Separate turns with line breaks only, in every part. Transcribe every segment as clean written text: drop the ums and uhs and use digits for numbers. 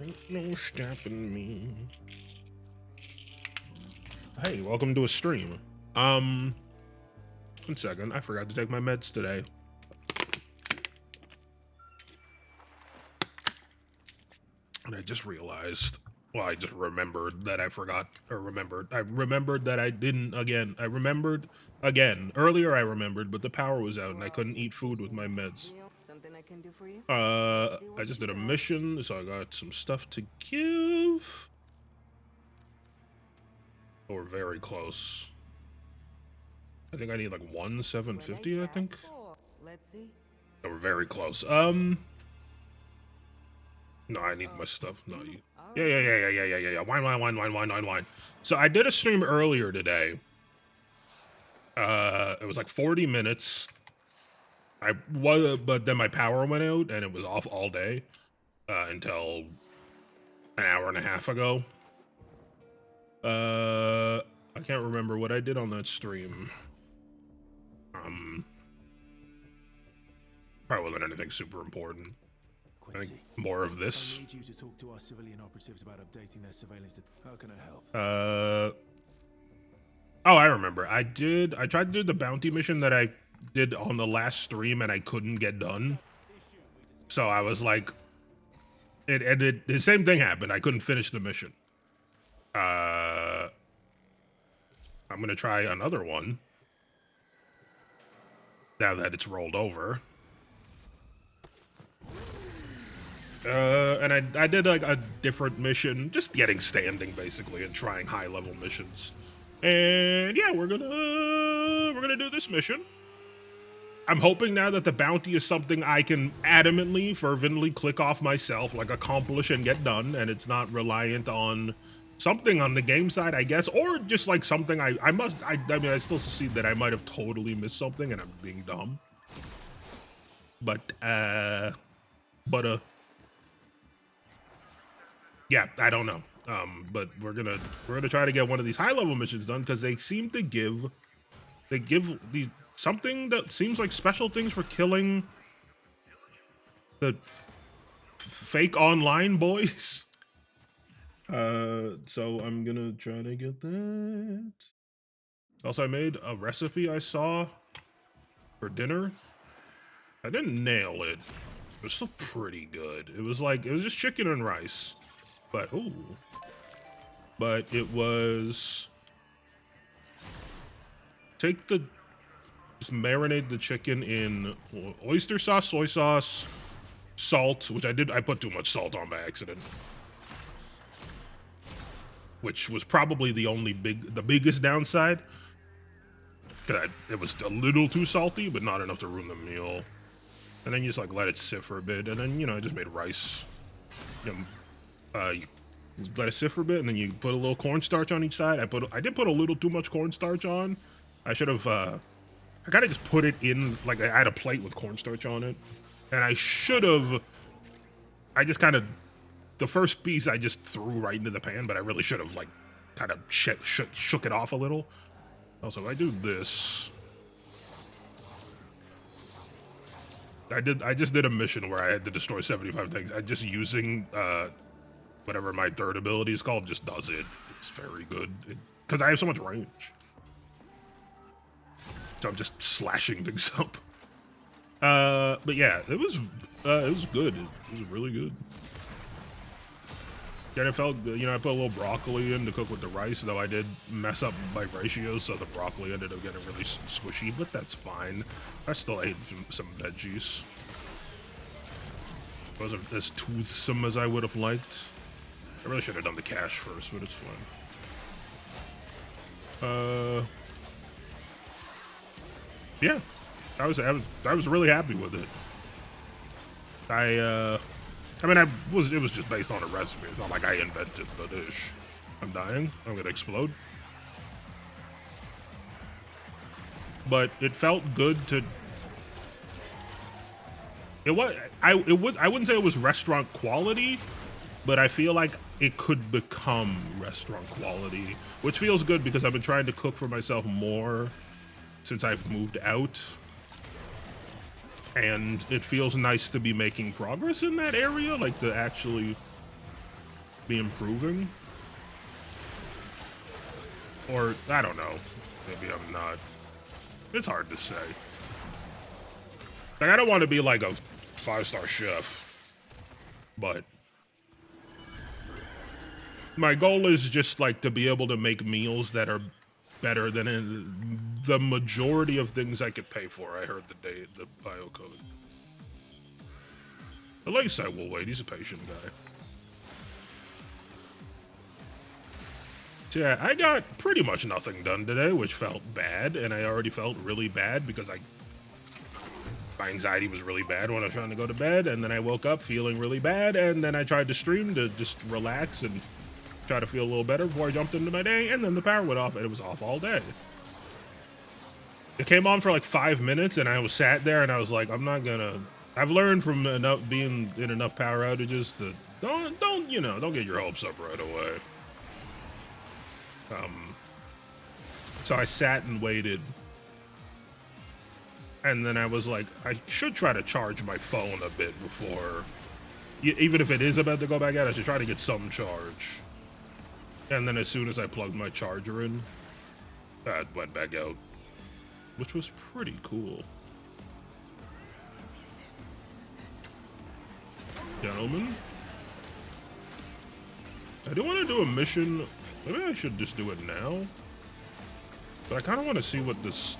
Ain't no stopping me. Hey, welcome to a stream. 1 second, I forgot to take my meds today. And I just realized, well, I just remembered that I forgot, or remembered. I remembered that I didn't again. I remembered again. Earlier I remembered, but the power was out and I couldn't eat food with my meds.
Something I can do for you?
I just did a mission, so I got some stuff to give. Oh, we're very close. I think I need like 750, I think.
Let's see.
Oh, we're very close. No, I need my stuff. No, you. Yeah. Wine. So I did a stream earlier today. It was like 40 minutes. But then my power went out and it was off all day until an hour and a half ago. I can't remember what I did on that stream. Probably wasn't anything super important. I think more of this.
I need you to talk to our civilian operatives about updating their surveillance. How can I help?
Oh, I remember. I tried to do the bounty mission that I did on the last stream and I couldn't get done. So I was like, the same thing happened. I couldn't finish the mission. I'm gonna try another one now that it's rolled over. And I did like a different mission, just getting standing basically and trying high level missions. And yeah, we're gonna do this mission. I'm hoping now that the bounty is something I can adamantly, fervently click off myself, like accomplish and get done, and it's not reliant on something on the game side, I guess, or just like something I mean, I still see that I might have totally missed something and I'm being dumb. But yeah, I don't know. But we're gonna try to get one of these high level missions done because they seem to give these something that seems like special things for killing the fake online boys. So I'm gonna try to get that. Also, I made a recipe I saw for dinner. I didn't nail it. It was still pretty good. It was just chicken and rice. But it was just marinate the chicken in oyster sauce, soy sauce, salt, which I put too much salt on by accident. Which was probably the biggest downside. It was a little too salty, but not enough to ruin the meal. And then you just like let it sit for a bit, and then I just made rice. You let it sit for a bit, and then you put a little cornstarch on each side. I did put a little too much cornstarch on. I should have. I kind of just put it in, like I had a plate with cornstarch on it, and I should have. I just kind of, the first piece I just threw right into the pan, but I really should have like kind of shook it off a little. Also, if I do this, I just did a mission where I had to destroy 75 things. I just using whatever my third ability is called just does it. It's very good because I have so much range. So I'm just slashing things up. But yeah, it was good. It was really good. And it felt good. I put a little broccoli in to cook with the rice, though I did mess up my ratios, so the broccoli ended up getting really squishy, but that's fine. I still ate some veggies. It wasn't as toothsome as I would have liked. I really should have done the cash first, but it's fine. Yeah, I was really happy with it. I mean, it was just based on a recipe. It's not like I invented the dish. I'm dying. I'm gonna explode. But it felt good to. I wouldn't say it was restaurant quality, but I feel like it could become restaurant quality, which feels good because I've been trying to cook for myself more since I've moved out. And it feels nice to be making progress in that area, like to actually be improving. Or, I don't know. Maybe I'm not. It's hard to say. Like, I don't want to be like a 5-star chef. But my goal is just like to be able to make meals that are better than the majority of things I could pay for. I heard the bio code. At least I will wait. He's a patient guy. So yeah, I got pretty much nothing done today, which felt bad, and I already felt really bad because my anxiety was really bad when I was trying to go to bed, and then I woke up feeling really bad, and then I tried to stream to just relax and try to feel a little better before I jumped into my day, and then the power went off, and it was off all day. It came on for like 5 minutes, and I was sat there, and I was like, I'm not gonna. I've learned from being in enough power outages to don't get your hopes up right away. So I sat and waited, and then I was like, I should try to charge my phone a bit before, even if it is about to go back out, I should try to get some charge. And then as soon as I plugged my charger in, it went back out, which was pretty cool. Gentlemen, I do want to do a mission. Maybe I should just do it now. But I kind of want to see what this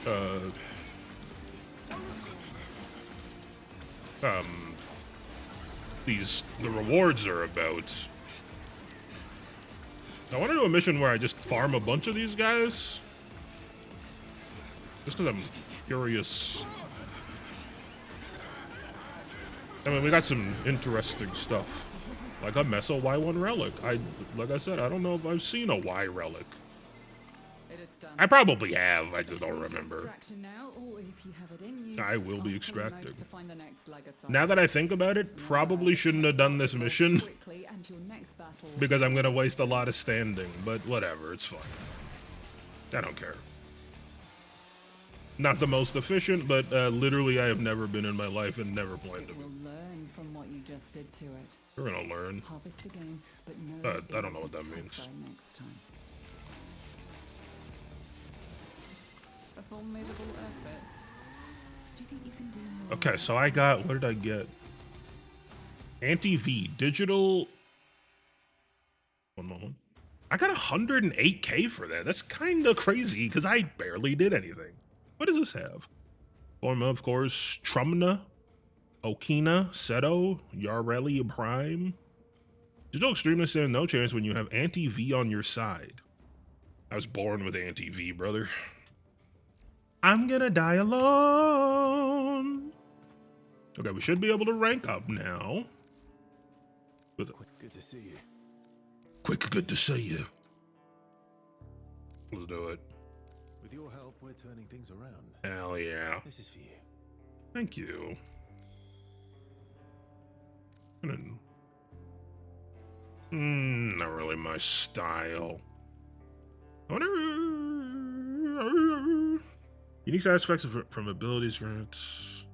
the rewards are about. I want to do a mission where I just farm a bunch of these guys. Just because I'm curious. I mean, we got some interesting stuff. Like a Meso Y1 relic. Like I said, I don't know if I've seen a Y relic. I probably have, I just don't remember. I will be extracting. Now that I think about it, probably shouldn't have done this mission because I'm gonna waste a lot of standing, but whatever, it's fine. I don't care. Not the most efficient, but literally I have never been in my life and never planned to be.
Learn from what you just did to it.
We're gonna learn.
Harvest again, but no,
I don't know what that means.
Next time. A formidable effort. Do you think you can do more?
Okay, so I got, what did I get? Anti-V, digital. One moment. I got 108K for that. That's kind of crazy because I barely did anything. What does this have? Form of course, Trumna, Okina, Seto, Yareli Prime. Digital Extremist stand no chance when you have anti-V on your side. I was born with anti-V, brother. I'm gonna die alone. Okay, we should be able to rank up now. With
Good to see you.
quick, good to see you. Let's do it.
With your help, we're turning things around.
Hell yeah.
This is for you.
Thank you. Not really my style. I wonder. Unique side effects from abilities grants.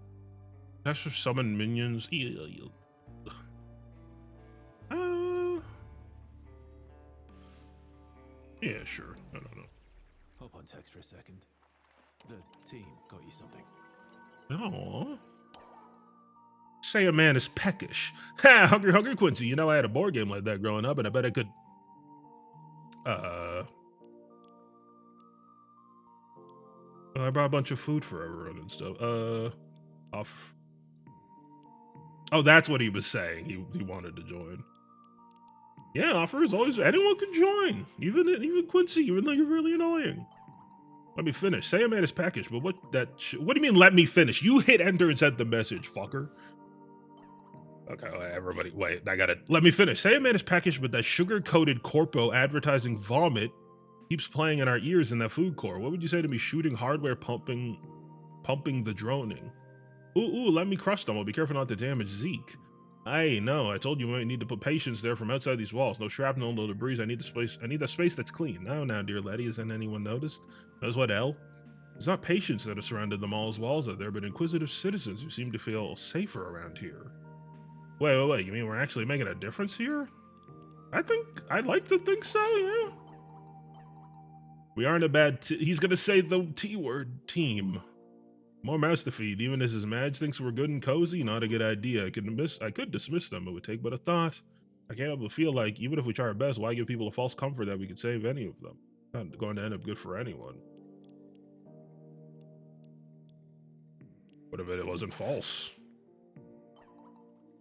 Extra summon minions. Yeah, sure. I don't know.
Hop on text for a second. The team got you something.
Aww. Say a man is peckish. Ha! Hungry Quincy. You know, I had a board game like that growing up, and I bet I could. I brought a bunch of food for everyone and stuff. Off. Oh, that's what he was saying. He wanted to join. Yeah, offer is always anyone can join, even Quincy, even though you're really annoying. Let me finish. Say a man is packaged, but what do you mean? Let me finish. You hit enter and sent the message, fucker. Okay, everybody, wait. I gotta let me finish. Say a man is packaged, but that sugar-coated corpo advertising vomit keeps playing in our ears in that food court. What would you say to me? Shooting hardware, pumping the droning. Ooh, let me crush them. I'll be careful not to damage Zeke. I know. I told you we might need to put patience there from outside these walls. No shrapnel, no debris. I need the space. I need a space that's clean. Now, dear laddie, hasn't anyone noticed? Knows what, L? It's not patients that have surrounded the mall's walls out there, but inquisitive citizens who seem to feel safer around here. Wait, you mean we're actually making a difference here? I'd like to think so, yeah. We aren't a bad he's gonna say the T word, team. More mouse to feed, even as his Madge thinks we're good and cozy, not a good idea. I could dismiss them, it would take but a thought. I can't help but feel like, even if we try our best, why give people a false comfort that we could save any of them? Not going to end up good for anyone. What if it wasn't false?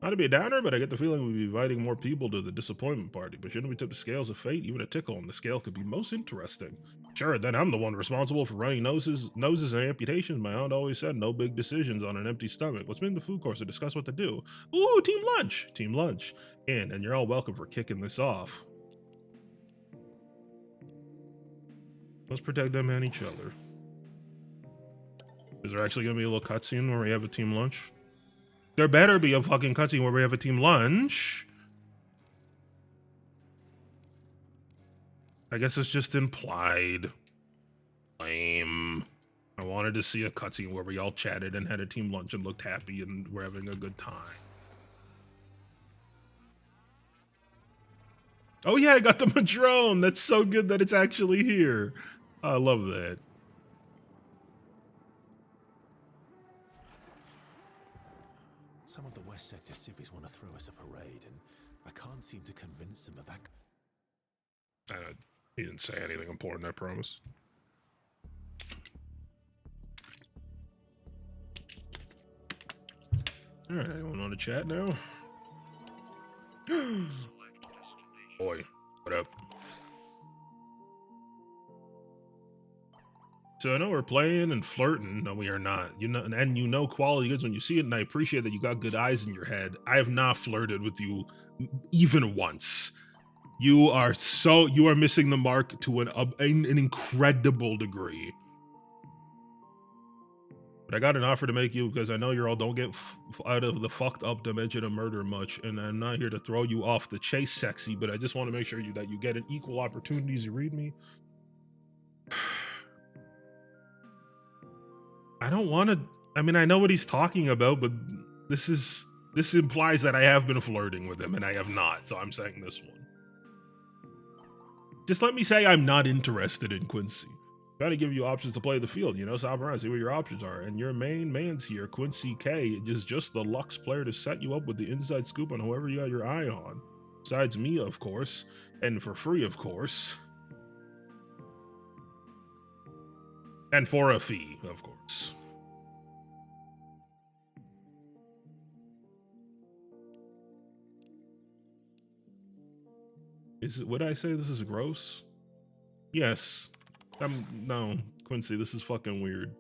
Not to be a downer, but I get the feeling we'd be inviting more people to the disappointment party. But shouldn't we tip the scales of fate? Even a tickle on the scale could be most interesting. Sure, then I'm the one responsible for running noses and amputations. My aunt always said no big decisions on an empty stomach. Let's meet in the food course to discuss what to do. Ooh, team lunch! Team lunch. And you're all welcome for kicking this off. Let's protect them and each other. Is there actually going to be a little cutscene where we have a team lunch? There better be a fucking cutscene where we have a team lunch. I guess it's just implied. Lame. I wanted to see a cutscene where we all chatted and had a team lunch and looked happy and were having a good time. Oh yeah, I got the Madrone. That's so good that it's actually here. I love that.
Some of the West Sector civvies want to throw us a parade, and I can't seem to convince them of that.
He didn't say anything important, I promise. Alright, anyone want to chat now? Boy, what up? So I know we're playing and flirting. No, we are not. You know quality goods when you see it, and I appreciate that you got good eyes in your head. I have not flirted with you even once. You are missing the mark to an incredible degree. But I got an offer to make you because I know you're all don't get out of the fucked up dimension of murder much, and I'm not here to throw you off the chase sexy, but I just want to make sure that you get an equal opportunities. You read me? I don't want to. I mean, I know what he's talking about, but this implies that I have been flirting with him, and I have not. So I'm saying this one. Just let me say I'm not interested in Quincy. Gotta give you options to play the field, you know, shop around, see what your options are. And your main man's here, Quincy K, is just the Lux player to set you up with the inside scoop on whoever you got your eye on. Besides me, of course, and for free, of course. And for a fee, of course. Would I say this is gross? Yes. No, Quincy, this is fucking weird.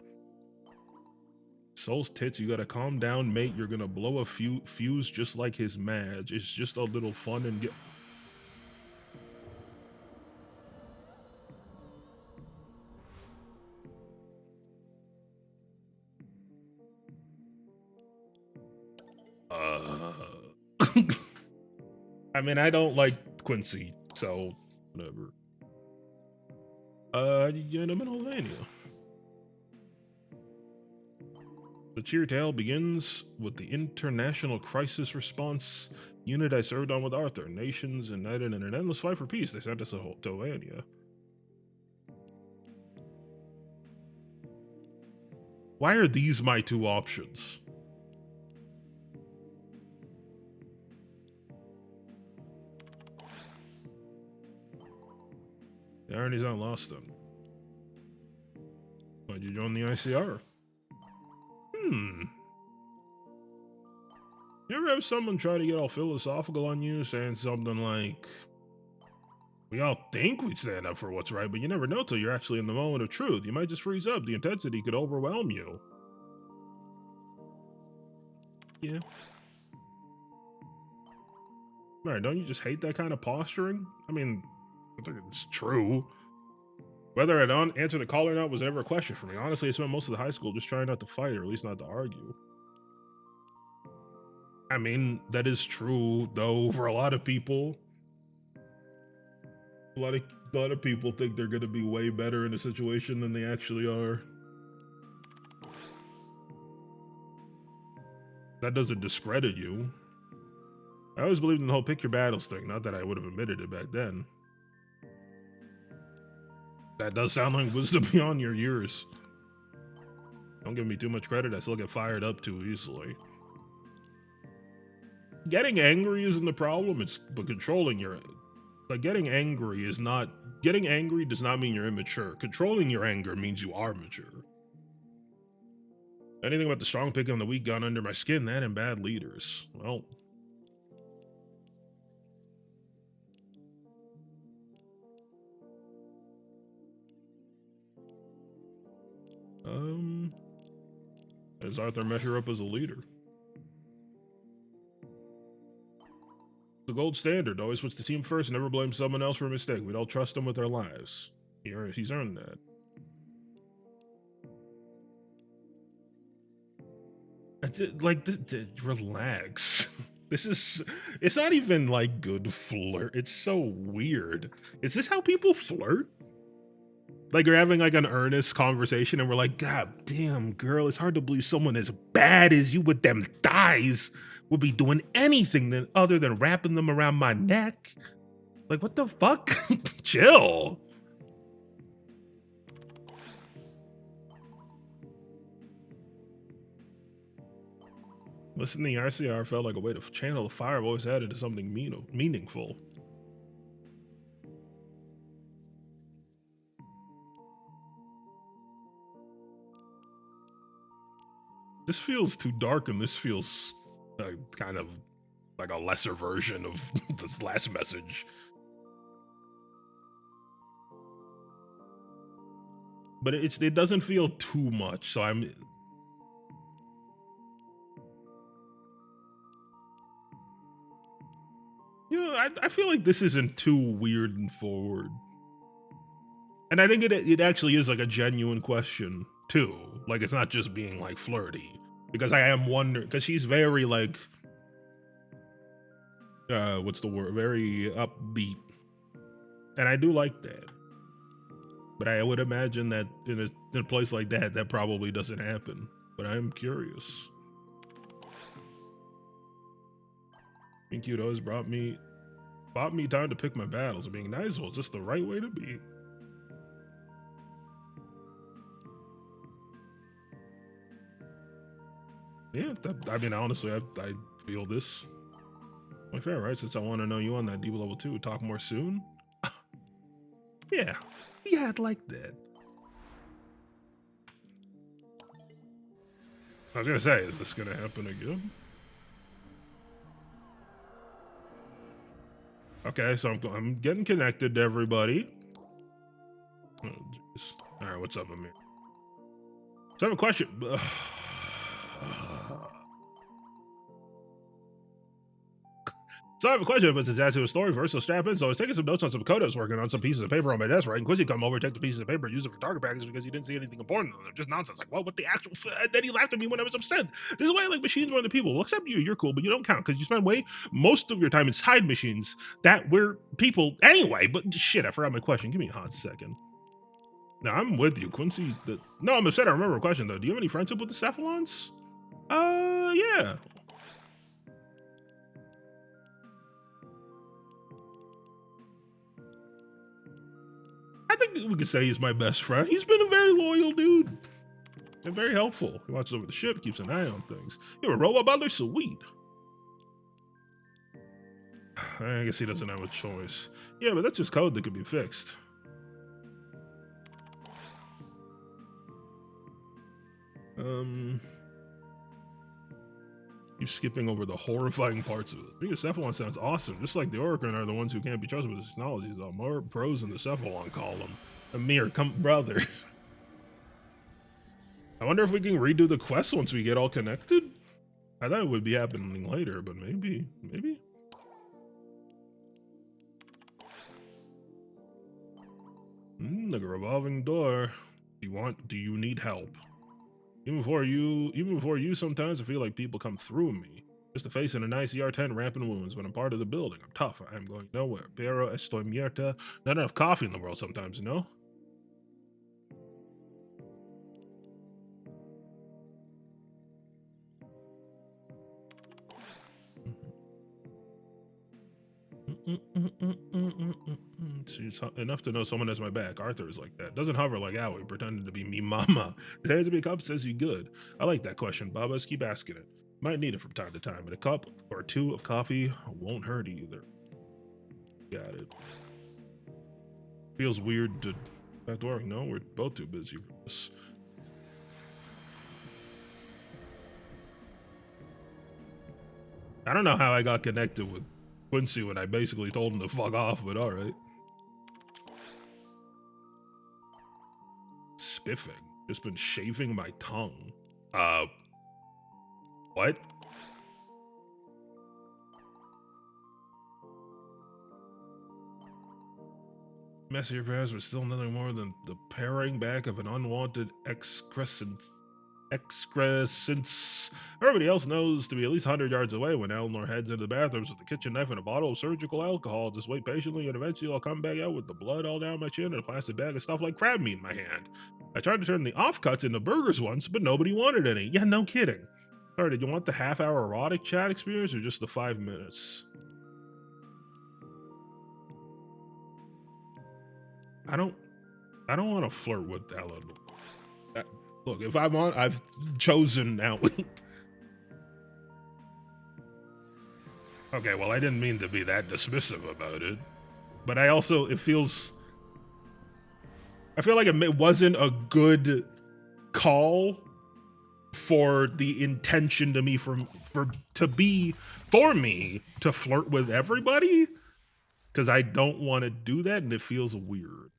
Soul's tits, you gotta calm down, mate. You're gonna blow a fuse just like his Madge. It's just a little fun and get... I mean, I don't like Quincy, so whatever. You're in Pennsylvania. The cheer tale begins with the International Crisis Response unit I served on with Arthur. Nations united in an endless fight for peace. They sent us to Pennsylvania. Why are these my two options? The irony's not lost then. Why'd you join the ICR? You ever have someone try to get all philosophical on you, saying something like, we all think we'd stand up for what's right, but you never know till you're actually in the moment of truth. You might just freeze up. The intensity could overwhelm you. Yeah. Alright, don't you just hate that kind of posturing? I mean, I think it's true. Whether I don't answer the call or not was never a question for me. Honestly, I spent most of the high school just trying not to fight, or at least not to argue. I mean, that is true, though, for a lot of people. A lot of people think they're going to be way better in a situation than they actually are. That doesn't discredit you. I always believed in the whole pick your battles thing. Not that I would have admitted it back then. That does sound like wisdom beyond your years. Don't give me too much credit. I still get fired up too easily. Getting angry isn't the problem. It's but controlling your... Like, getting angry is not... Getting angry does not mean you're immature. Controlling your anger means you are mature. Anything about the strong pick and the weak gun under my skin, that and bad leaders. Well... Does Arthur measure up as a leader? The gold standard always puts the team first, never blames someone else for a mistake. We'd all trust him with our lives. He's earned that. Relax. It's not even like good flirt. It's so weird. Is this how people flirt? Like you're having like an earnest conversation and we're like, God damn, girl, it's hard to believe someone as bad as you with them thighs would be doing anything other than wrapping them around my neck. Like, what the fuck? Chill. Listening to the RCR felt like a way to channel the fire I've always had into something meaningful. This feels too dark, and this feels kind of like a lesser version of this last message. But it doesn't feel too much, so I'm... I feel like this isn't too weird and forward. And I think it actually is like a genuine question, too. Like, it's not just being like flirty. Because I am wondering, because she's very like, what's the word? Very upbeat. And I do like that. But I would imagine that in a place like that, that probably doesn't happen. But I am curious. Thank you, always bought me time to pick my battles. And being nice was just the right way to be. Yeah, I mean, honestly, I feel this. My fair, right? Since I want to know you on that deep level 2, talk more soon? Yeah, I'd like that. I was gonna say, is this gonna happen again? Okay, so I'm getting connected to everybody. Oh, all right, what's up, Amir? So I have a question. So I have a question, but it's attached to a story first, so strap in. So I was taking some notes on some code I was working on, some pieces of paper on my desk, right? And Quincy come over, take the pieces of paper, use it for target practice because he didn't see anything important on them. Just nonsense. Like, what the actual... And then he laughed at me when I was upset. This is why I like machines more than people. Well, except you, you're cool, but you don't count because you spend most of your time inside machines that we're people anyway. But shit, I forgot my question. Give me a hot second. Now, I'm with you, Quincy. No, I'm upset. I remember a question, though. Do you have any friendship with the Cephalons? Yeah. I think we could say he's my best friend. He's been a very loyal dude and very helpful. He watches over the ship, keeps an eye on things. You're a robot butler, sweet. I guess he doesn't have a choice. Yeah, but that's just code that could be fixed. You're skipping over the horrifying parts of it. Being a Cephalon sounds awesome. Just like the Orokin are the ones who can't be trusted with this knowledge. There's more pros in the Cephalon column. Amir, come, brother. I wonder if we can redo the quest once we get all connected. I thought it would be happening later, but maybe. Like a revolving door. Do you need help? Even before you, sometimes I feel like people come through me. Just a face and a nice ER10 rampant wounds. When I'm part of the building, I'm tough. I'm going nowhere. Pero estoy muerta. Not enough coffee in the world sometimes, you know? See, it's enough to know someone has my back. Arthur is like that. Doesn't hover like Owie, pretending to be me mama. His hands me a cup, says you good. I like that question, Babas. Keep asking it. Might need it from time to time, and a cup or two of coffee won't hurt either. Got it. Feels weird to back to work. No, we're both too busy for this. I don't know how I got connected with Quincy when I basically told him to fuck off, but alright. Spiffing. Just been shaving my tongue. What? Messier prayers was still nothing more than the paring back of an unwanted excrescence. Everybody else knows to be at least 100 yards away when Eleanor heads into the bathrooms with a kitchen knife and a bottle of surgical alcohol. Just wait patiently, and eventually I'll come back out with the blood all down my chin and a plastic bag of stuff like crab meat in my hand. I tried to turn the offcuts into burgers once, but nobody wanted any. Yeah, no kidding. Sorry, did you want the half-hour erotic chat experience or just the 5 minutes? I don't want to flirt with Eleanor. Look, if I'm on, I've chosen now. Okay, well, I didn't mean to be that dismissive about it. But I also, I feel like it wasn't a good call for the intention to me for me to flirt with everybody. Because I don't want to do that, and it feels weird.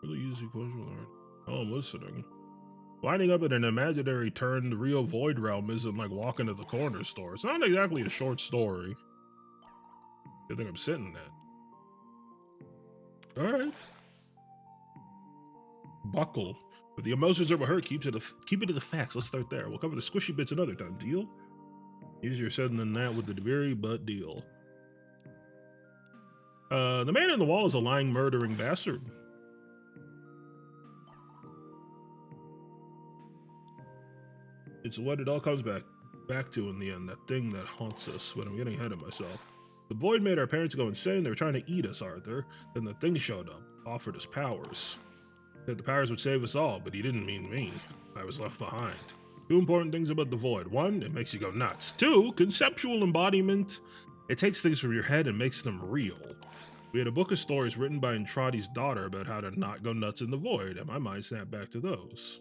Really easy question. Oh, I'm listening. Winding up in an imaginary turn, the real void realm isn't like walking to the corner store. It's not exactly a short story. I think I'm sitting that. Alright. Buckle. If the emotions are what hurt, keep it to the facts. Let's start there. We'll cover the squishy bits another time. Deal? Easier said than that with the very but deal. The man in the wall is a lying, murdering bastard. It's what it all comes back to in the end, that thing that haunts us. But I'm getting ahead of myself. The void made our parents go insane. They were trying to eat us, Arthur. Then the thing showed up, offered us powers. Said the powers would save us all, but he didn't mean me. I was left behind. Two important things about the void. One, it makes you go nuts. Two, conceptual embodiment. It takes things from your head and makes them real. We had a book of stories written by Entradi's daughter about how to not go nuts in the void, and my mind snapped back to those.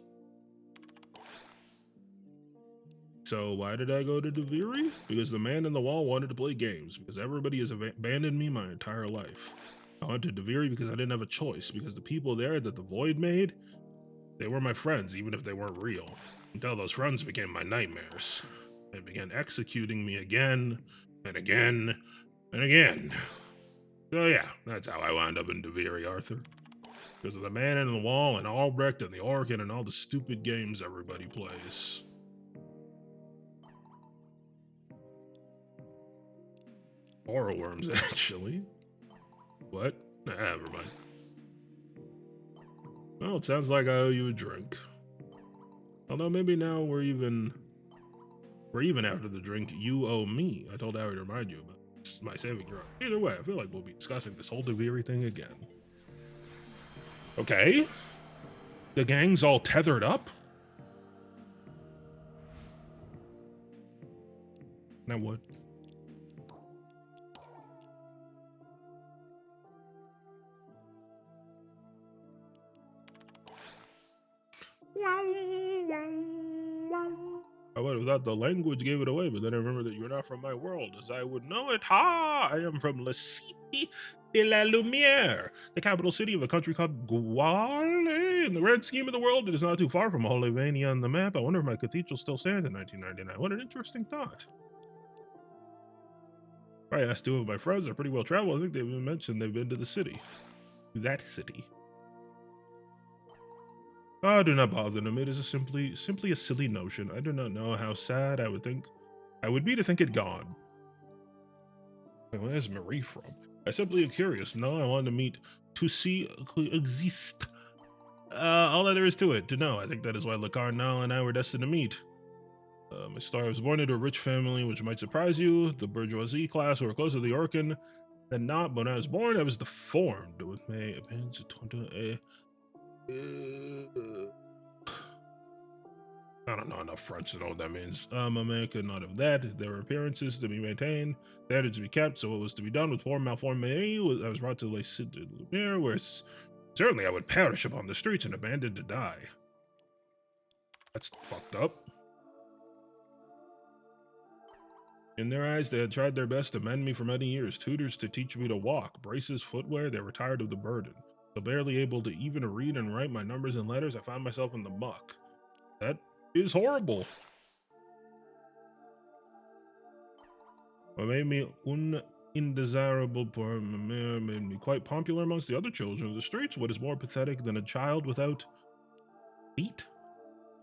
So why did I go to Deviri? Because the man in the wall wanted to play games, because everybody has abandoned me my entire life. I went to Deviri because I didn't have a choice, because the people there that the void made, they were my friends, even if they weren't real. Until those friends became my nightmares. They began executing me again, and again, and again. So yeah, that's how I wound up in Deviri, Arthur. Because of the man in the wall, and Albrecht, and the organ, and all the stupid games everybody plays. Oral worms, actually. What? Nah, never mind. Well, it sounds like I owe you a drink. Although maybe now we're even after the drink, you owe me. I told Harry to remind you about my saving drug. Either way, I feel like we'll be discussing this whole Deviri thing again. Okay. The gang's all tethered up? Now what? I would have thought the language gave it away, but then I remember that you're not from my world, as I would know it. Ha! I am from La Cité de la Lumière, the capital city of a country called Guale. In the grand scheme of the world, it is not too far from Olivania on the map. I wonder if my cathedral still stands in 1999. What an interesting thought. I asked two of my friends, they're pretty well traveled. I think they've even mentioned they've been to the city. That city. Oh, do not bother them. It is simply a silly notion. I do not know how sad I would think I would be to think it gone. Where's Marie from? I simply am curious. No, I wanted to meet to see who exist. All that there is to it, to know. I think that is why Lacarnal and I were destined to meet. My star was born into a rich family, which might surprise you. The bourgeoisie class who were closer to the Orcan than not. But when I was born, I was deformed with my appearance. I don't know enough French to know what that means. A man could not have that. There were appearances to be maintained, standards to be kept. So what was to be done with poor malformed Marie I was brought to Les Cid de Lumiere, where certainly I would perish upon the streets and abandoned to die. That's fucked up. In their eyes, they had tried their best to mend me for many years. Tutors to teach me to walk, braces, footwear. They were tired of the burden. So barely able to even read and write my numbers and letters, I found myself in the muck. That is horrible. What made me undesirable made me quite popular amongst the other children of the streets. What is more pathetic than a child without feet?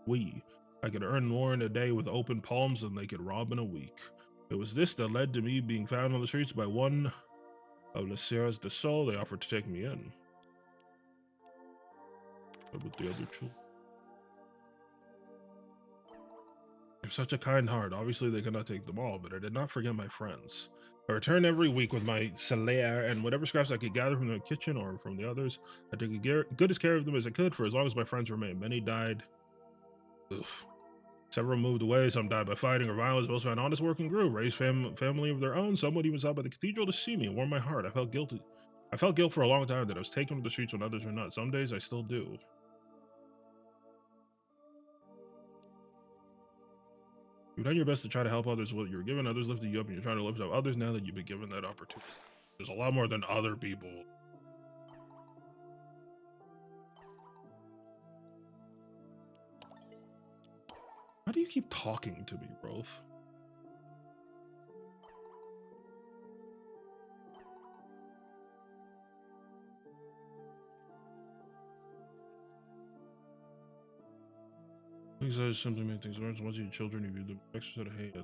I could earn more in a day with open palms than they could rob in a week. It was this that led to me being found on the streets by one of Les Sierras de Sol. They offered to take me in. What about the other children? They're such a kind heart. Obviously, they could not take them all, but I did not forget my friends. I returned every week with my salaire and whatever scraps I could gather from the kitchen or from the others. I took good as care of them as I could for as long as my friends remained. Many died. Oof. Several moved away, some died by fighting or violence, most found honest work and grew, raised family of their own. Some would even stop by the cathedral to see me. It warmed my heart. I felt guilty. I felt guilt for a long time that I was taken to the streets when others were not. Some days I still do. You've done your best to try to help others with what you were given. Others lifted you up, and you're trying to lift up others now that you've been given that opportunity. There's a lot more than other people. How do you keep talking to me, Roth? Things that simply make things worse. Once your children, you view them extra set of hate.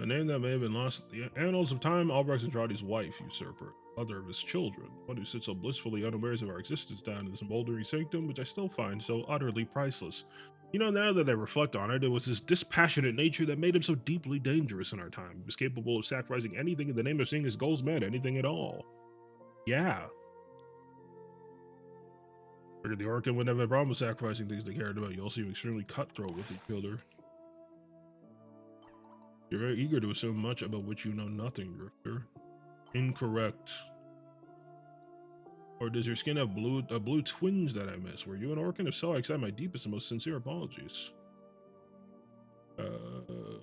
A name that may have been lost in the annals of time. Albrecht Andrade's wife, usurper, mother of his children, one who sits so blissfully unawares of our existence down in this emboldening sanctum, which I still find so utterly priceless. You know, now that I reflect on it, it was his dispassionate nature that made him so deeply dangerous in our time. He was capable of sacrificing anything in the name of seeing his goals met, anything at all. Yeah. Figured the Orcan wouldn't have a problem with sacrificing things they cared about. You all seem extremely cutthroat with each other. You're very eager to assume much about which you know nothing, Drifter. Incorrect. Or does your skin have a blue twinge that I miss? Were you an Orcan? If so, I accept my deepest and most sincere apologies. Or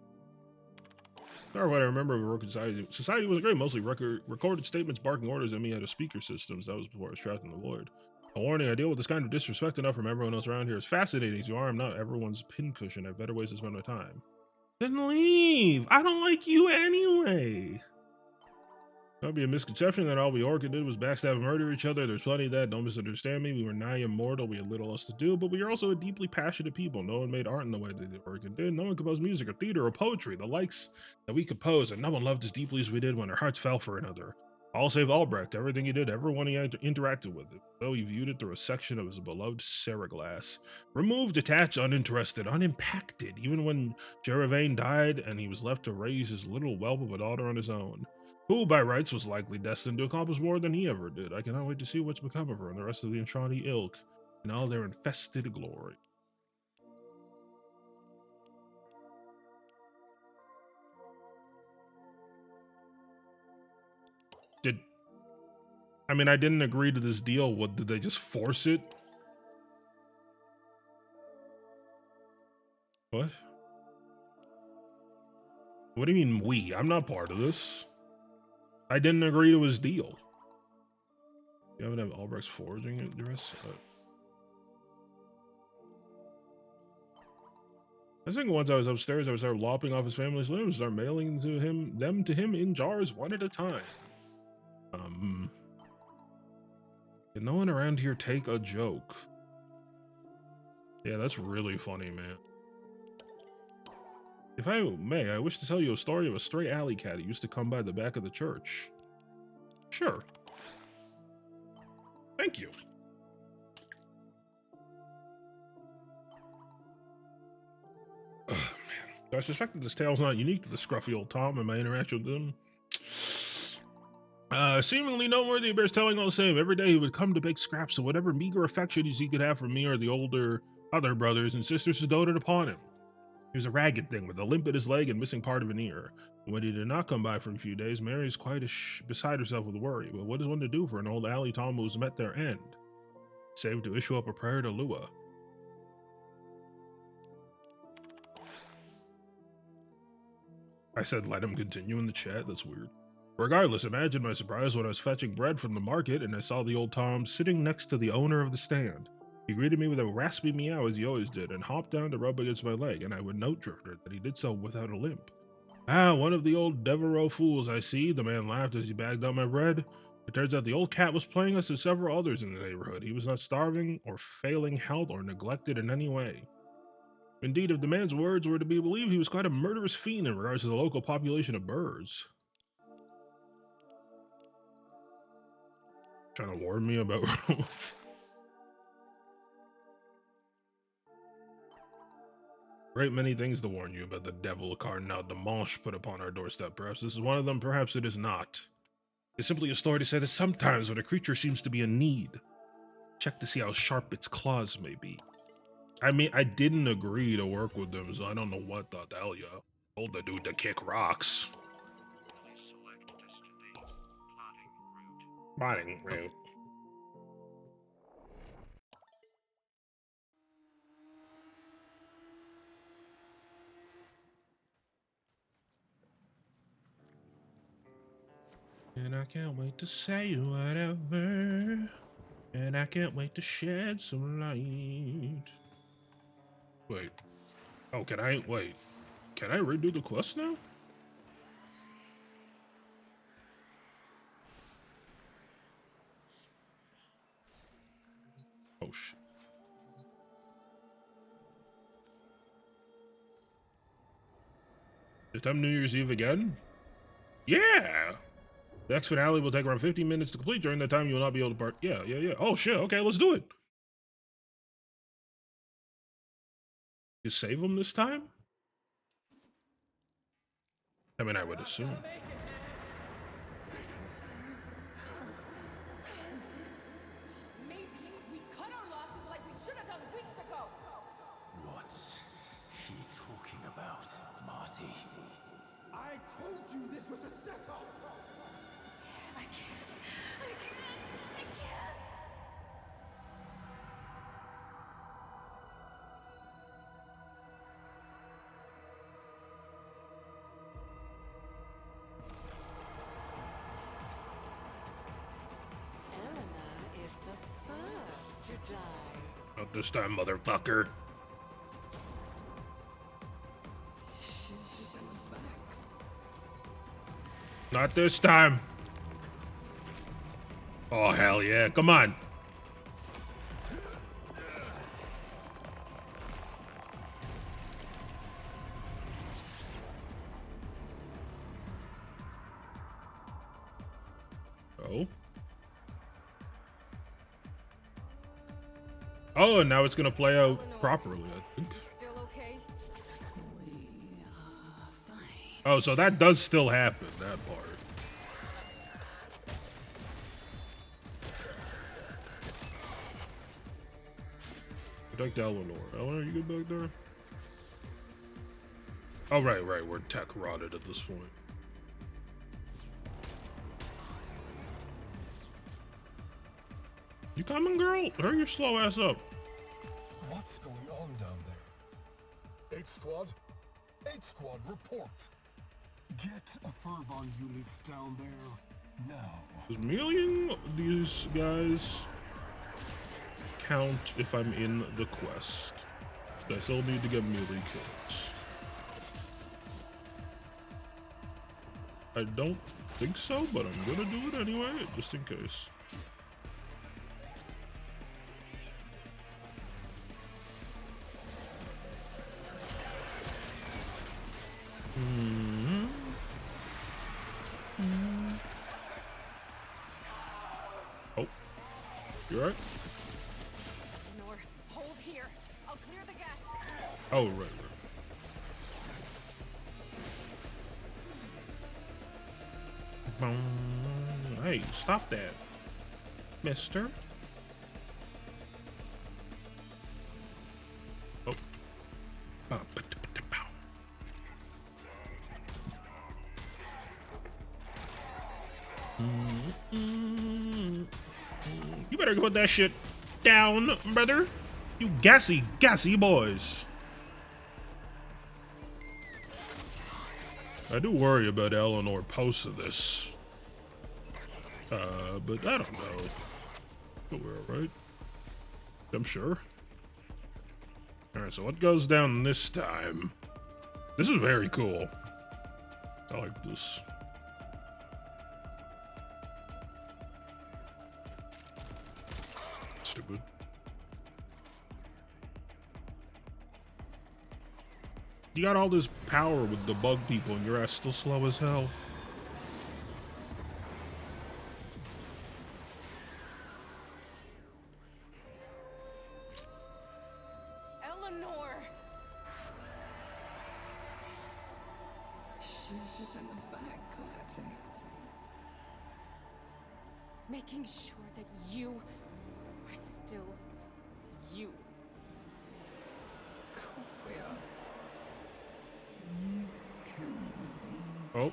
what I remember of Orcan society. Society wasn't great, mostly recorded statements, barking orders at me out of speaker systems. That was before I was trapped in the void. A warning, I deal with this kind of disrespect enough from everyone else around here. As fascinating as you are, I'm not everyone's pincushion. I have better ways to spend my time. Then leave! I don't like you anyway! That'd be a misconception that all we Orcan did was backstab and murder each other. There's plenty of that. Don't misunderstand me. We were nigh immortal. We had little else to do, but we are also a deeply passionate people. No one made art in the way that the Orcan did. No one composed music or theater or poetry, the likes that we composed, and no one loved as deeply as we did when our hearts fell for another. All save Albrecht. Everything he did, everyone he interacted with, though he viewed it through a section of his beloved Sarah glass. Removed, detached, uninterested, unimpacted, even when Geravain died and he was left to raise his little whelp of a daughter on his own, who by rights was likely destined to accomplish more than he ever did. I cannot wait to see what's become of her and the rest of the Andrade ilk in all their infested glory. I didn't agree to this deal. What, did they just force it? What? What do you mean we? I'm not part of this. I didn't agree to his deal. You haven't have Albrecht's foraging address? I think once I was upstairs, I would start lopping off his family's limbs, start mailing them to him in jars one at a time. Can no one around here take a joke? Yeah, that's really funny, man. If I may, I wish to tell you a story of a stray alley cat who used to come by the back of the church. Sure. Thank you. I suspect that this tale is not unique to the scruffy old Tom and my interaction with him. Seemingly noteworthy bears telling all the same. Every day he would come to bake scraps of whatever meager affections he could have for me or the other brothers and sisters who doted upon him. He was a ragged thing with a limp in his leg and missing part of an ear. When he did not come by for a few days, Mary is quite beside herself with worry. But what is one to do for an old alley Tom who's met their end? Save to issue up a prayer to Lua. I said let him continue in the chat. That's weird. Regardless, imagine my surprise when I was fetching bread from the market and I saw the old Tom sitting next to the owner of the stand. He greeted me with a raspy meow as he always did and hopped down to rub against my leg, and I would note drifter that he did so without a limp. Ah, one of the old Devereaux fools, I see, the man laughed as he bagged out my bread. It turns out the old cat was playing us and several others in the neighborhood. He was not starving or failing health or neglected in any way. Indeed, if the man's words were to be believed, he was quite a murderous fiend in regards to the local population of birds. Trying to warn me about Rolf. Great many things to warn you about the devil Cardinal Demanche put upon our doorstep. Perhaps this is one of them, perhaps it is not. It's simply a story to say that sometimes when a creature seems to be in need, check to see how sharp its claws may be. I mean, I didn't agree to work with them, so I don't know what to tell you. Told the dude to kick rocks. Plotting route. And I can't wait to say whatever. And I can't wait to shed some light. Wait. Oh, can I? Wait. Can I redo the quest now? Oh, shit. This time New Year's Eve again? Yeah! The next finale will take around 15 minutes to complete. During that time, you will not be able to part. Yeah. Oh, shit. Okay, let's do it. You save them this time? I mean, I would assume.
Maybe we cut our losses like we should have done weeks ago.
What's he talking about, Marty?
I told you this was a setup!
I can't.
Elena is the first to die.
Not this time, motherfucker.
She's in his back.
Not this time. Oh, hell yeah. Come on. Oh. Oh, and now it's gonna play out properly, I think.
Still okay?
Oh, so that does still happen, that part. Protect Eleanor. Eleanor, you get back there? Oh, right. We're tech rotted at this point. You coming, girl? Hurry your slow ass up.
What's going on down there? 8 Squad? 8 Squad, report! Get a Fervon units down there now.
Does meleeing these guys count if I'm in the quest? I still need to get melee kills. I don't think so, but I'm gonna do it anyway, just in case. You alright?
Nor, hold here. I'll clear the gas.
Oh, right. Hey, stop that, mister. Oh. You better put that shit down, brother. You gassy boys. I do worry about Eleanor post of this. But I don't know. But we're alright. I'm sure. Alright, so what goes down this time? This is very cool. I like this. Stupid. You got all this power with the bug people and your ass still slow as hell.
Eleanor!
Shoot us in the back, Letty.
Making sure that you are still you.
Of course we are. You can be.
Oh.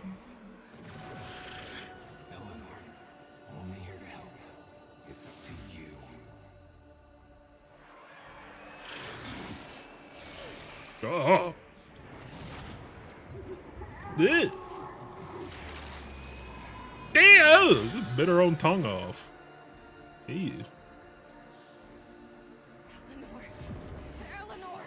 Eleanor, only here to help. It's up to you.
Oh. Damn! Just bit her own tongue off. Ew.
Eleanor! Eleanor!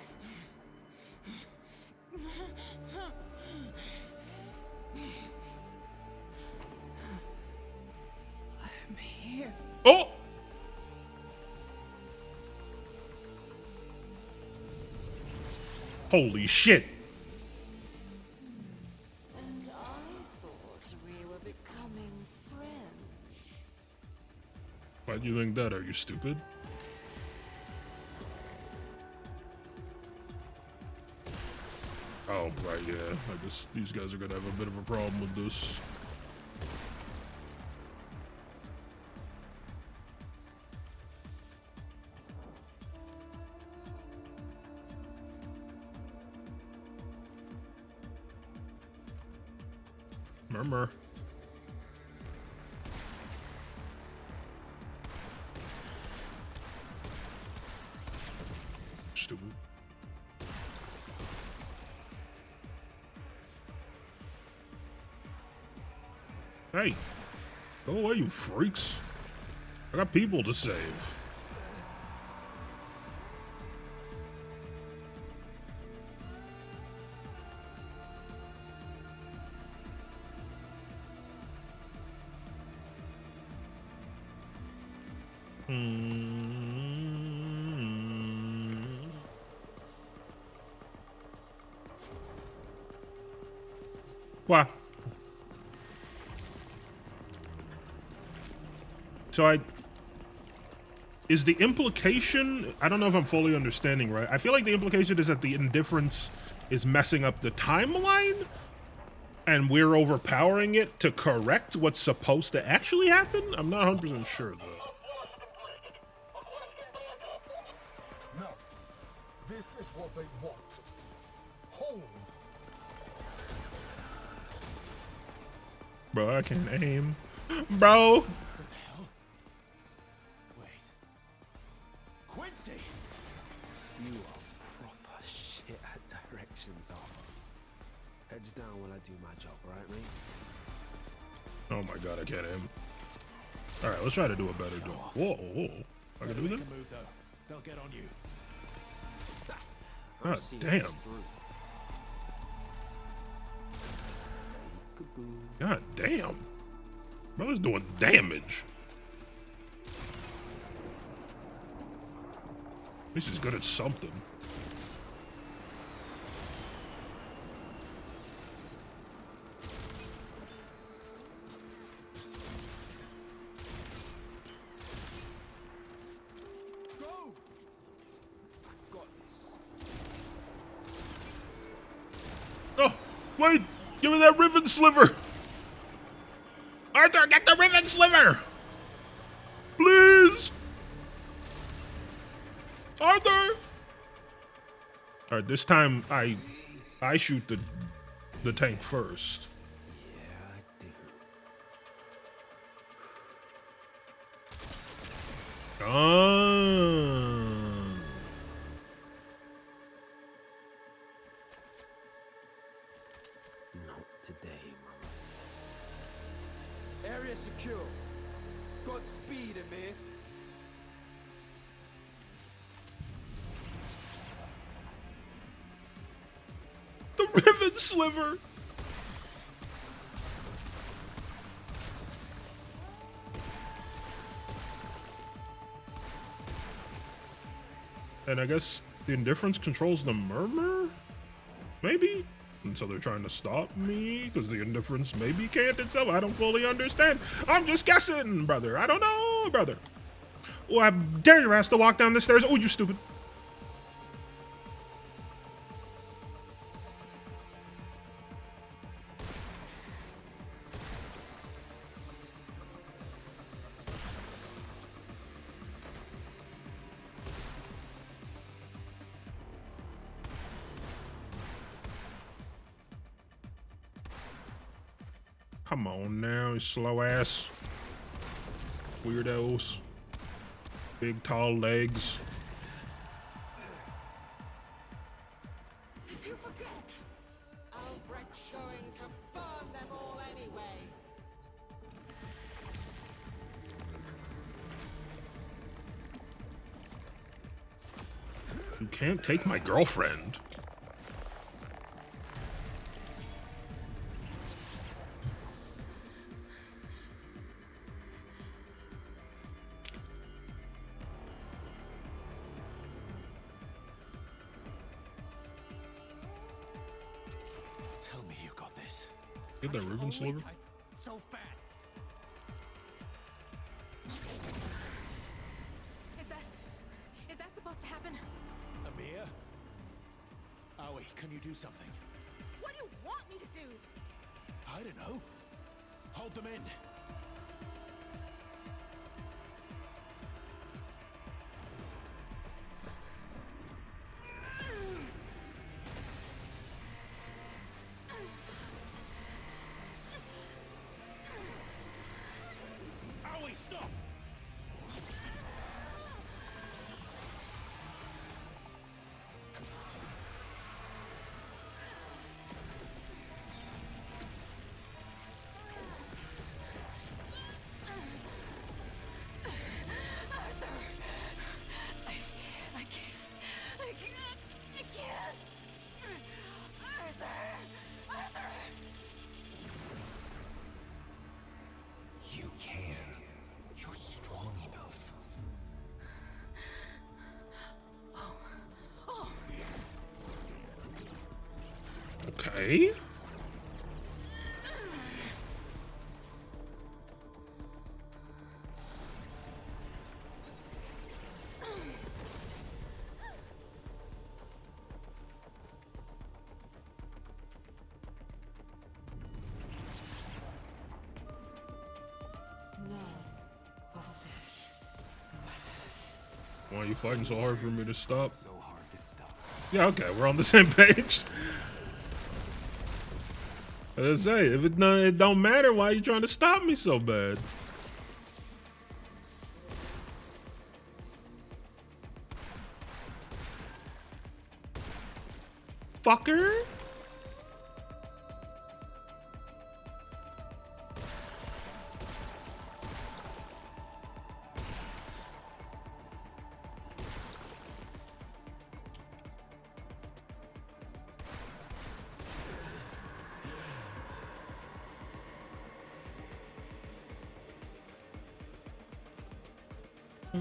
I'm here.
Oh! Holy shit!
And I thought we were becoming friends.
Why do you think that? Are you stupid? Oh, right, yeah. I guess these guys are gonna have a bit of a problem with this. Murmur. Stupid. Hey, go away, you freaks. I got people to save. What? So is the implication, I don't know if I'm fully understanding right. I feel like the implication is that the indifference is messing up the timeline and we're overpowering it to correct what's supposed to actually happen? I'm not 100% sure though.
Now, this is what they want. Hold.
Bro, I can't aim. Bro!
Quincy! You are proper shit at directions off. Heads down when I do my job, right, mate?
Oh my god, I can't aim. Alright, let's try to do a better job. Whoa, whoa. I can do that?
Move, though. They'll get on you.
God damn. God damn. Brother's doing damage. At least he's good at something. Wait! Give me that riven sliver! Arthur, get the riven sliver! Please! Arthur! Alright, this time I shoot the tank first.
Yeah, I dig her.
Ah.
Not today, mama. Area secure. Godspeed, Amir.
The riven sliver! And I guess the indifference controls the murmur? Maybe? And so they're trying to stop me because the indifference maybe can't itself. I don't fully understand. I'm just guessing, brother. I don't know, brother. Oh, I dare your ass to walk down the stairs. Oh, you stupid. Come on now, you slow ass. Weirdos. Big tall legs.
Did you forget? Albrecht's going to burn them all anyway.
You can't take my girlfriend.
Tell me you got this.
Get that ribbon sliver.
So fast.
Is that supposed to happen?
Amir? Owie, can you do something?
What do you want me to do?
I don't know. Hold them in. Owie, stop!
I can't. Arthur.
You can. You're strong enough.
Okay.
None of this matters.
Why are you fighting so hard for me to stop?
So hard to stop.
Yeah, okay, we're on the same page. As I say, if it don't matter, why are you trying to stop me so bad? Fucker. I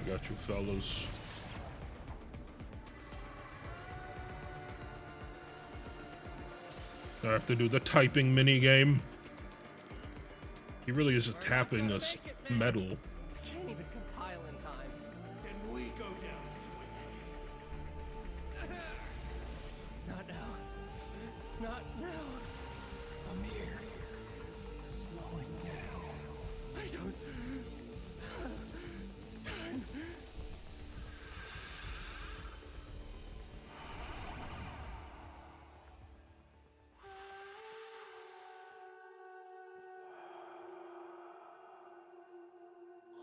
got you fellas. I have to do the typing mini game. He really is just tapping us metal.
I can't even compile in time.
Can we go down swinging?
Not now. Not now.
Amir, slow it down.
I don't have time.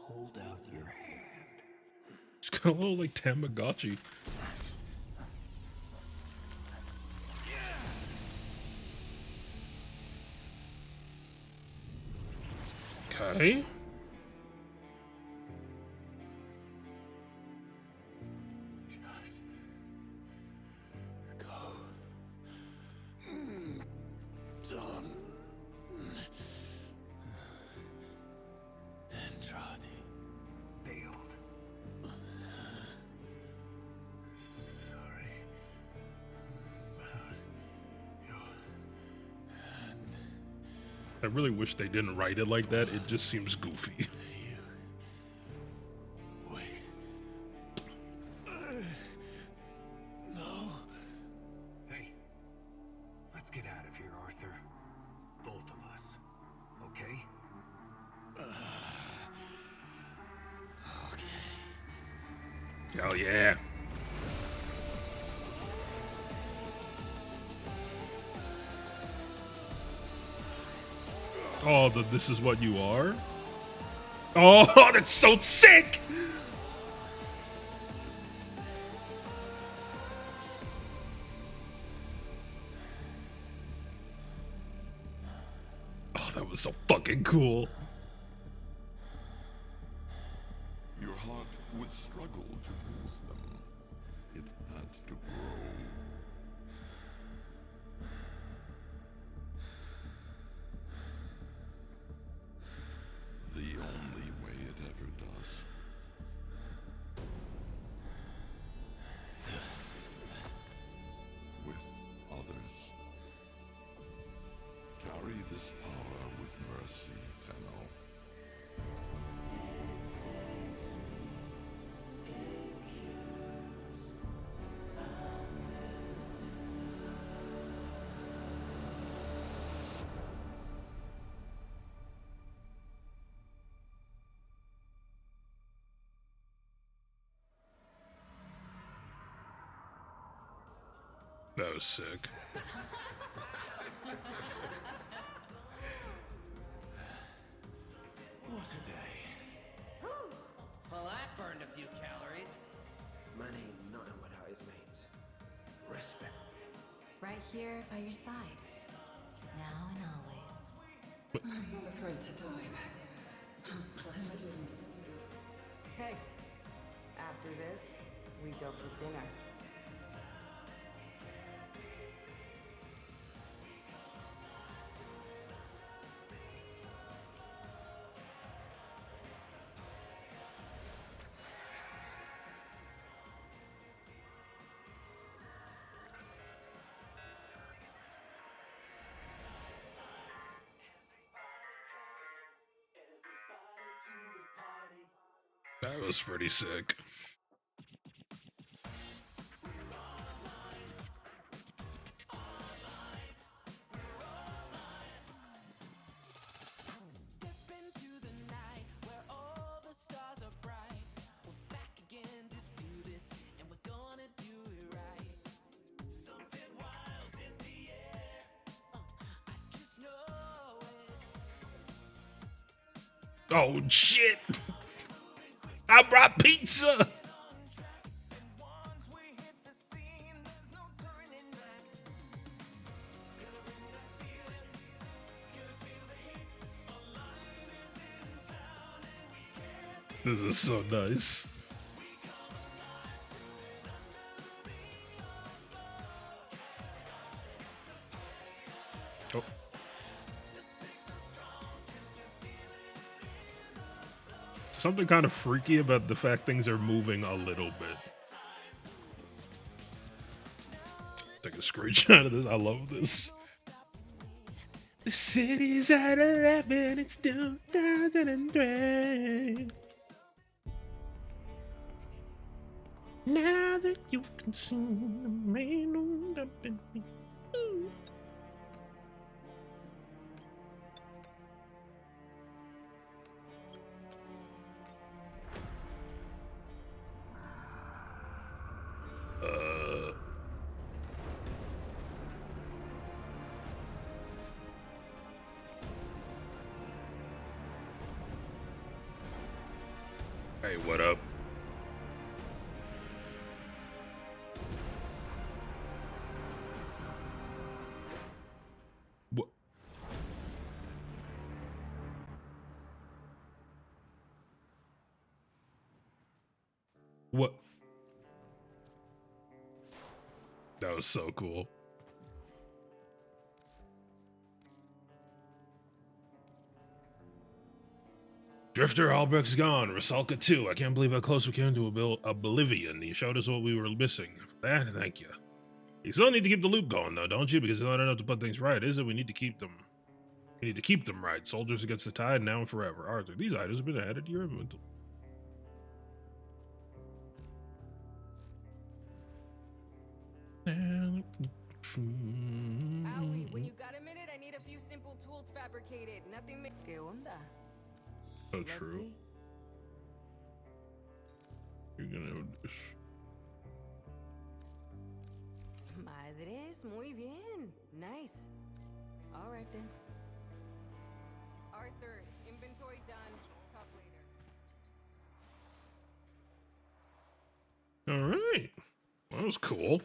Hold out your hand.
It's got a little like Tamagotchi. Okay.
Just go. Done. Andrade failed. Sorry about your hand.
I really wish they didn't write it like that. It just seems goofy.
Wait. No. Hey, let's get out of here, Arthur. Both of us. Okay? Okay.
Hell yeah. Oh, this is what you are? Oh, that's so sick! Oh, that was so fucking cool.
Your heart would struggle to lose them. It had to grow. The only way it ever does. With others. Carry this power with mercy, Tenno.
That was sick.
What a day.
Well, that burned a few calories.
Man ain't nothing without his mates. Respect.
Right here by your side. Now and always.
I'm not afraid to dive. I'm glad I didn't.
Hey, after this, we go for dinner.
That was pretty sick.
Step into the night where all the stars are bright. We're back again to do this, and we're gonna do it right. Something wild's in the air. I just know it.
Oh shit! I brought pizza! This is so nice. Oh. Something kind of freaky about the fact things are moving a little bit. Take a screenshot of this. I love this. The city's at 11, it's 2003. Now that you can see the rain on up in me. Hey, what up? What? What? That was so cool. Drifter Albrecht's gone. Rusalka too. I can't believe how close we came to oblivion. He showed us what we were missing. For that, thank you. You still need to keep the loop going, though, don't you? Because it's not enough to put things right, is it? We need to keep them. We need to keep them right. Soldiers against the tide, now and forever. Arthur, these items have been added to your inventory.
Owie, when you got a minute, I need a few simple tools fabricated. Nothing. ¿Qué onda?
So
Let's
true.
see.
You're gonna have this.
Madres, muy bien. Nice. All right then. Arthur, inventory done. Talk later.
All right. That was cool.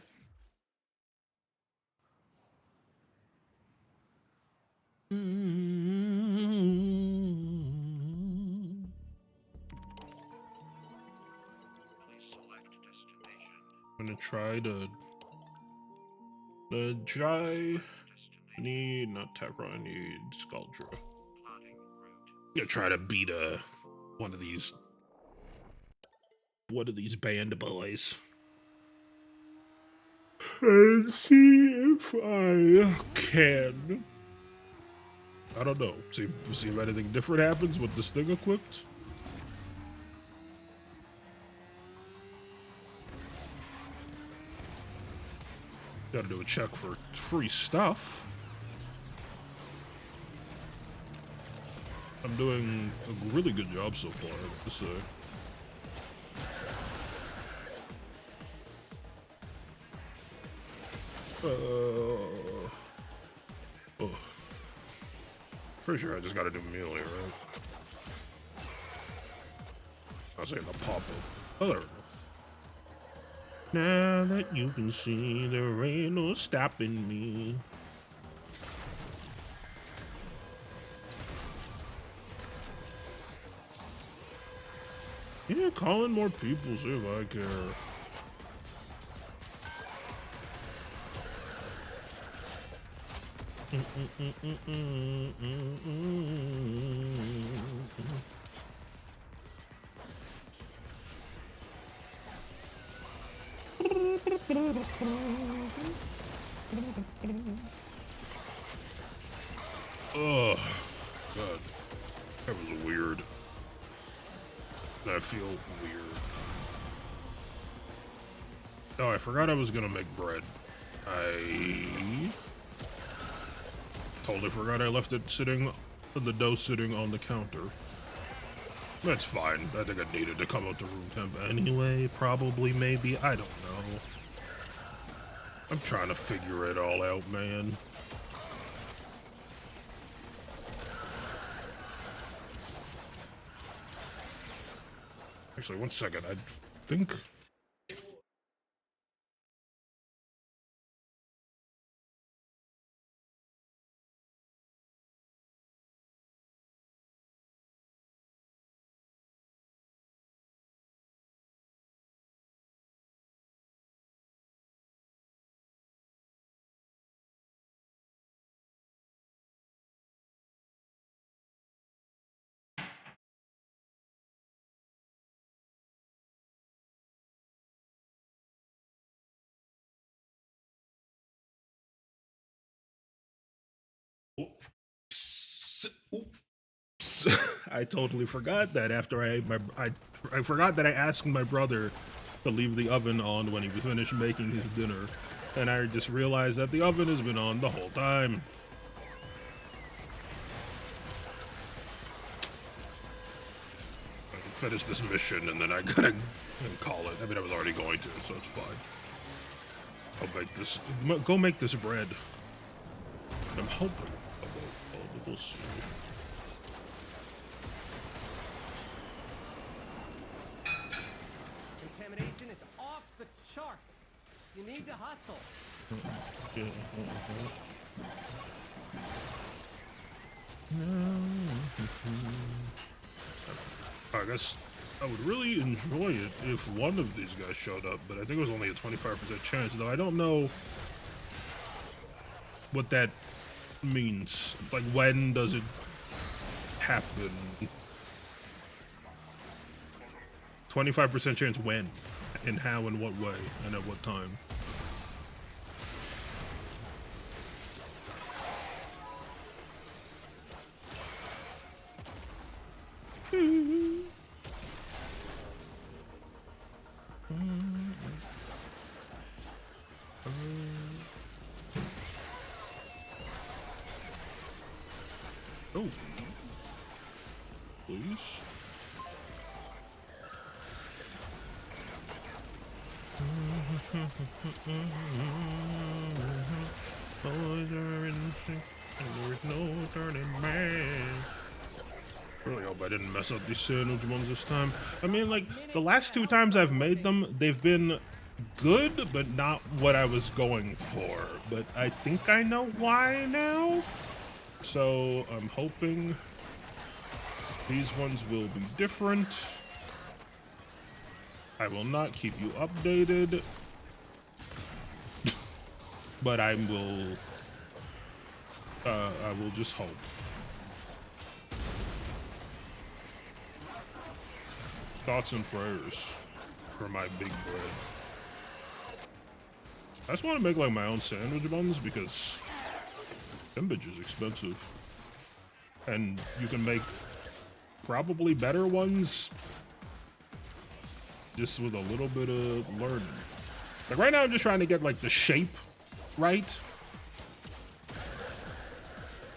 I'm gonna try to not Tefron, I need Skuldra. Gonna try to beat one of these band boys. And see if I can. I don't know. See if anything different happens with this thing equipped. Gotta do a check for free stuff. I'm doing a really good job so far, I have to say. Oh. Pretty sure I just gotta do melee, right? I was saying the pop up. Oh, there we go. Now that you can see, there ain't no stopping me. Yeah, call in more people, see if I care. Oh, God. That was weird. I feel weird. Oh, I forgot I was gonna make bread. I totally forgot I left it sitting, the dough sitting on the counter. That's fine. I think I needed to come up to room temp anyway. Probably, maybe. I don't know. I'm trying to figure it all out, man. Actually, one second. I think I totally forgot that after I forgot that I asked my brother to leave the oven on when he was finished making his dinner, and I just realized that the oven has been on the whole time. I can finish this mission and then I gotta call it. I mean, I was already going to, so it's fine. I'll make this. Go make this bread. I'm hoping. We'll see.
Intimidation is off the charts. You need to hustle.
I guess I would really enjoy it if one of these guys showed up, but I think it was only a 25% chance, though I don't know what that means. Like, when does it happen? 25% chance when? And how and what way? And at what time? Oh. Please. There's no turning back. Really hope I didn't mess up these sandwich ones this time. I mean, like, the last two times I've made them, they've been good, but not what I was going for. But I think I know why now. So I'm hoping these ones will be different. I will not keep you updated, but I will just hope. Thoughts and prayers for my big bread. I just want to make like my own sandwich buns because Timbage is expensive. And you can make probably better ones just with a little bit of learning. Like right now I'm just trying to get like the shape right.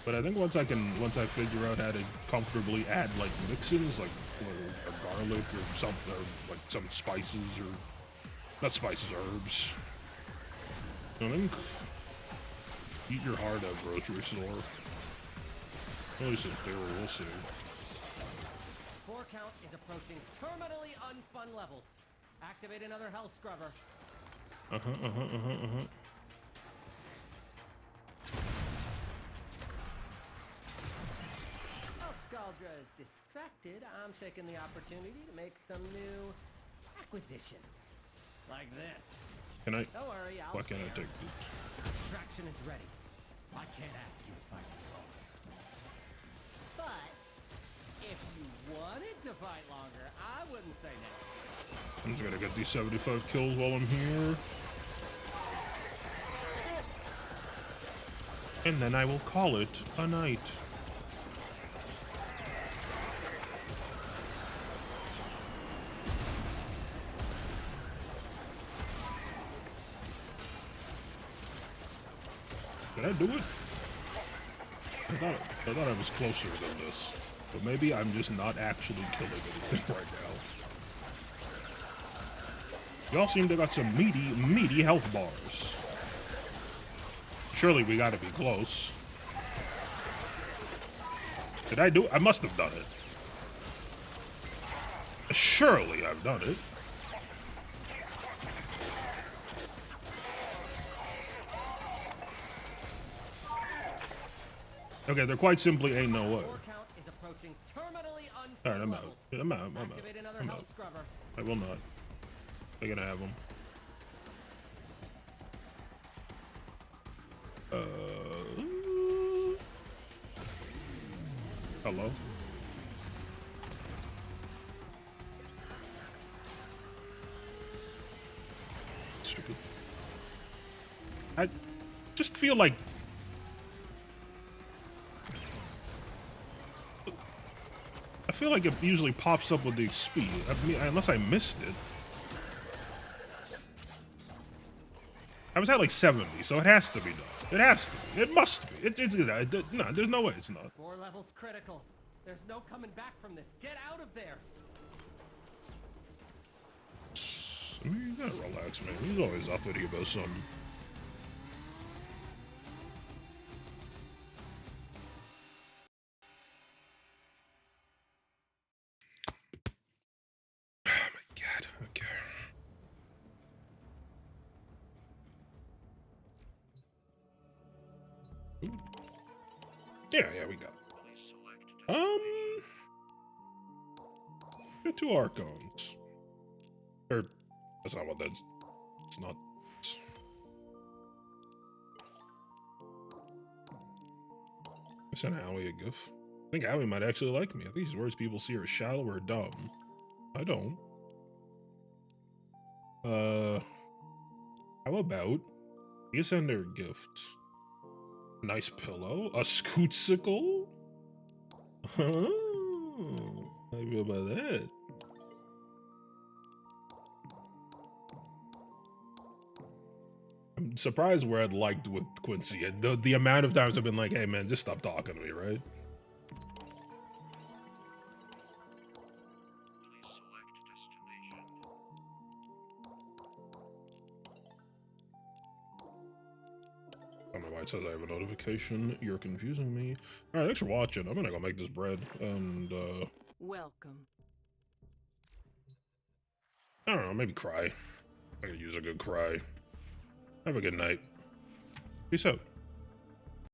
But I think once I figure out how to comfortably add like mixins, like or garlic or something, or like some spices or not spices, herbs. I think eat your heart out, grocery store. At least in theory, we'll see.
Spore count is approaching terminally unfun levels. Activate another health scrubber. While Scaldra is distracted, I'm taking the opportunity to make some new acquisitions. Like this.
Can I?
Don't worry, I'll
Why can't I
share.
take this?
Extraction is ready. I can't ask you to fight me long. But if you wanted to fight longer, I wouldn't say no.
I'm just gonna get these 75 kills while I'm here. And then I will call it a night. Did I do it? I thought I was closer than this. But maybe I'm just not actually killing anything right now. Y'all seem to got some meaty health bars. Surely we gotta be close. Did I do it? I must have done it. Surely I've done it. Okay, there quite simply ain't no way. Alright, I'm out. I'm out. I'm out. I will not. They're gonna have them. Hello? Stupid. I just feel like feel like it usually pops up with the XP. I mean, unless I missed it. I was at like 70, so it has to be done. It has to be. It must be. It's no, there's no way it's not.
4 levels critical. There's no coming back from this. Get out of there.
I mean, you gotta relax, man. He's always uppity about something. Oh my god. Okay. Ooh. Yeah, we got it. Got 2 Archons. Or, that's not what that's. It's not. I sent Howie a gif. I think Howie might actually like me. I think these words people see are shallow or dumb. I don't. How about you send her a gift? A nice pillow? A scootsicle? Huh? How do you feel about that? I'm surprised where I'd liked with Quincy. The amount of times I've been like, hey man, just stop talking to me, right? I don't know why it says I have a notification. You're confusing me. Alright, thanks for watching. I'm gonna go make this bread and
Welcome.
I don't know, maybe cry. I could use a good cry. Have a good night. Peace out.